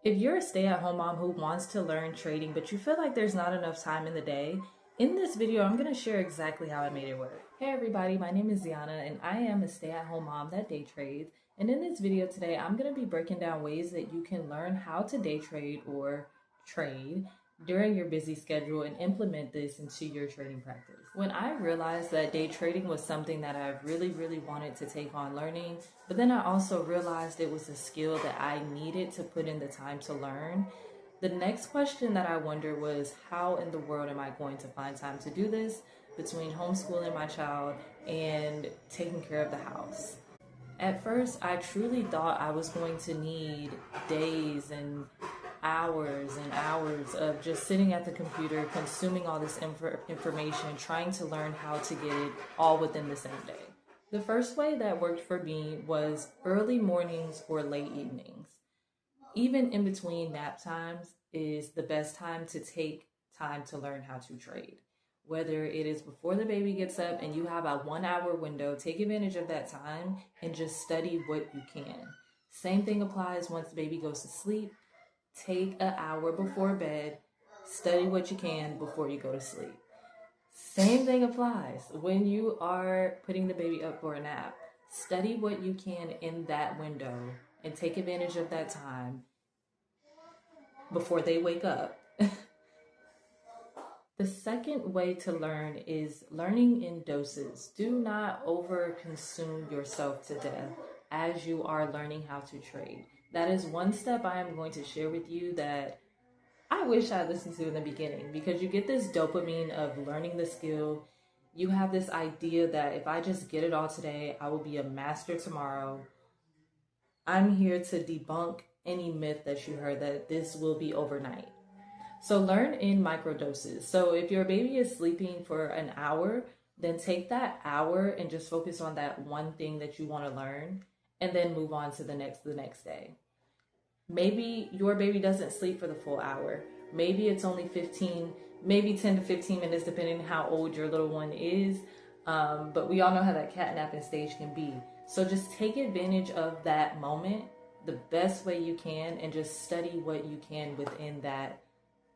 If you're a stay-at-home mom who wants to learn trading, but you feel like there's not enough time in the day, in this video, I'm going to share exactly how I made it work. Hey everybody, my name is Ziana and I am a stay-at-home mom that day trades. And in this video today, I'm going to be breaking down ways that you can learn how to day trade or trade during your busy schedule and implement this into your trading practice. When I realized that day trading was something that I really wanted to take on learning, but then I also realized it was a skill that I needed to put in the time to learn, the next question that I wondered was, how in the world am I going to find time to do this between homeschooling my child and taking care of the house? At first, I truly thought I was going to need days and hours of just sitting at the computer, consuming all this information, trying to learn how to get it all within the same day. The first way that worked for me was early mornings or late evenings. Even in between nap times is the best time to take time to learn how to trade. Whether it is before the baby gets up and you have a 1 hour window, take advantage of that time and just study what you can. Same thing applies once the baby goes to sleep. Take an hour before bed, study what you can before you go to sleep. Same thing applies when you are putting the baby up for a nap. Study what you can in that window and take advantage of that time before they wake up. The second way to learn is learning in doses. Do not over consume yourself to death as you are learning how to trade. That is one step I am going to share with you that I wish I listened to in the beginning, because you get this dopamine of learning the skill. You have this idea that if I just get it all today, I will be a master tomorrow. I'm here to debunk any myth that you heard that this will be overnight. So learn in microdoses. So if your baby is sleeping for an hour, then take that hour and just focus on that one thing that you want to learn and then move on to the next day. Maybe your baby doesn't sleep for the full hour. Maybe it's only 10 to 15 minutes, depending on how old your little one is. But we all know how that catnapping stage can be. So just take advantage of that moment the best way you can and just study what you can within that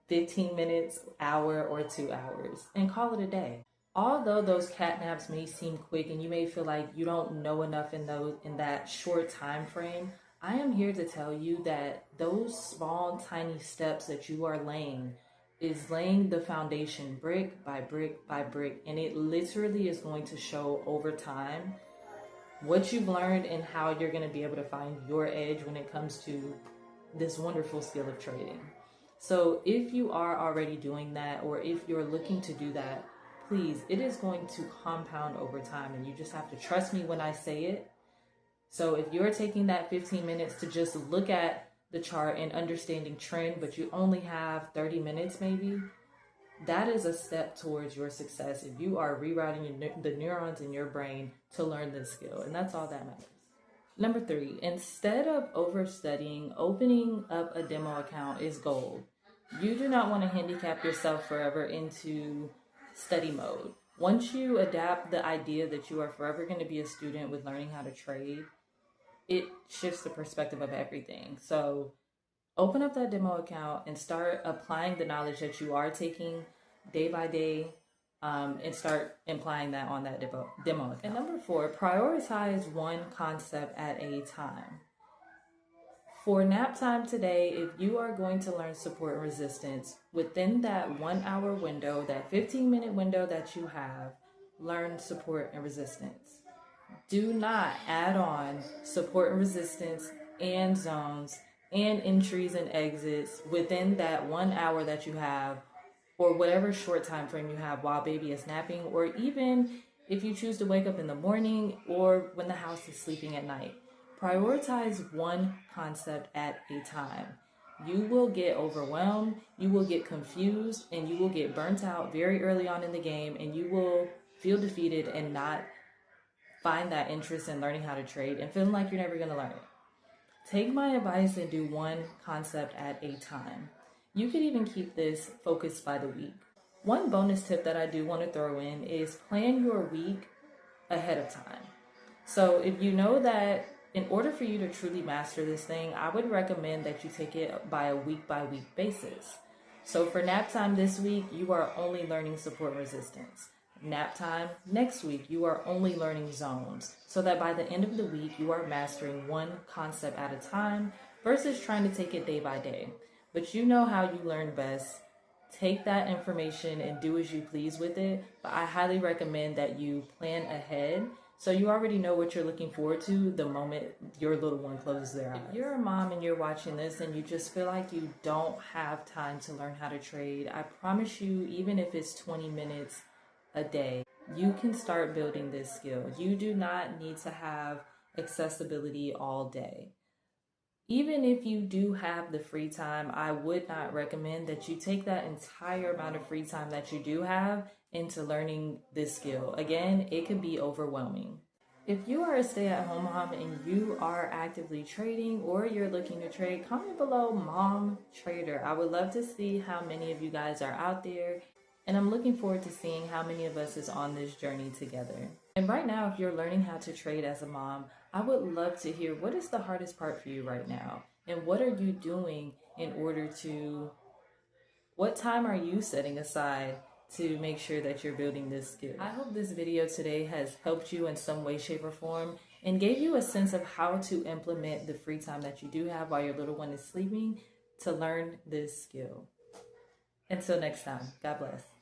15 minutes, hour, or 2 hours and call it a day. Although those catnaps may seem quick and you may feel like you don't know enough in that short time frame, I am here to tell you that those small, tiny steps that you are laying is laying the foundation brick by brick by brick, and it literally is going to show over time what you've learned and how you're going to be able to find your edge when it comes to this wonderful skill of trading. So if you are already doing that, or if you're looking to do that, please, it is going to compound over time, and you just have to trust me when I say it. So if you're taking that 15 minutes to just look at the chart and understanding trend, but you only have 30 minutes maybe, that is a step towards your success if you are rerouting the neurons in your brain to learn this skill, and that's all that matters. Number 3, instead of overstudying, opening up a demo account is gold. You do not want to handicap yourself forever into study mode. Once you adapt the idea that you are forever going to be a student with learning how to trade, it shifts the perspective of everything. So open up that demo account and start applying the knowledge that you are taking day by day, and start implying that on that demo account. And number 4, prioritize one concept at a time. For nap time today, if you are going to learn support and resistance within that 1 hour window, that 15-minute window that you have, learn support and resistance. Do not add on support and resistance and zones and entries and exits within that 1 hour that you have, or whatever short time frame you have while baby is napping, or even if you choose to wake up in the morning or when the house is sleeping at night. Prioritize one concept at a time. You will get overwhelmed, you will get confused, and you will get burnt out very early on in the game, and you will feel defeated and not find that interest in learning how to trade and feeling like you're never going to learn it. Take my advice and do one concept at a time. You could even keep this focused by the week. One bonus tip that I do want to throw in is plan your week ahead of time. So if you know that In order for you to truly master this thing, I would recommend that you take it by a week basis. So for nap time this week, you are only learning support resistance. Nap time next week, you are only learning zones, so that by the end of the week, you are mastering one concept at a time versus trying to take it day by day. But you know how you learn best. Take that information and do as you please with it. But I highly recommend that you plan ahead so you already know what you're looking forward to the moment your little one closes their eyes. If you're a mom and you're watching this and you just feel like you don't have time to learn how to trade, I promise you, even if it's 20 minutes a day, you can start building this skill. You do not need to have accessibility all day. Even if you do have the free time, I would not recommend that you take that entire amount of free time that you do have into learning this skill. Again, it can be overwhelming. If you are a stay-at-home mom and you are actively trading or you're looking to trade, comment below Mom Trader. I would love to see how many of you guys are out there, and I'm looking forward to seeing how many of us is on this journey together. And right now, if you're learning how to trade as a mom, I would love to hear what is the hardest part for you right now? And what are you doing in order to, what time are you setting aside to make sure that you're building this skill? I hope this video today has helped you in some way, shape, or form and gave you a sense of how to implement the free time that you do have while your little one is sleeping to learn this skill. Until next time, God bless.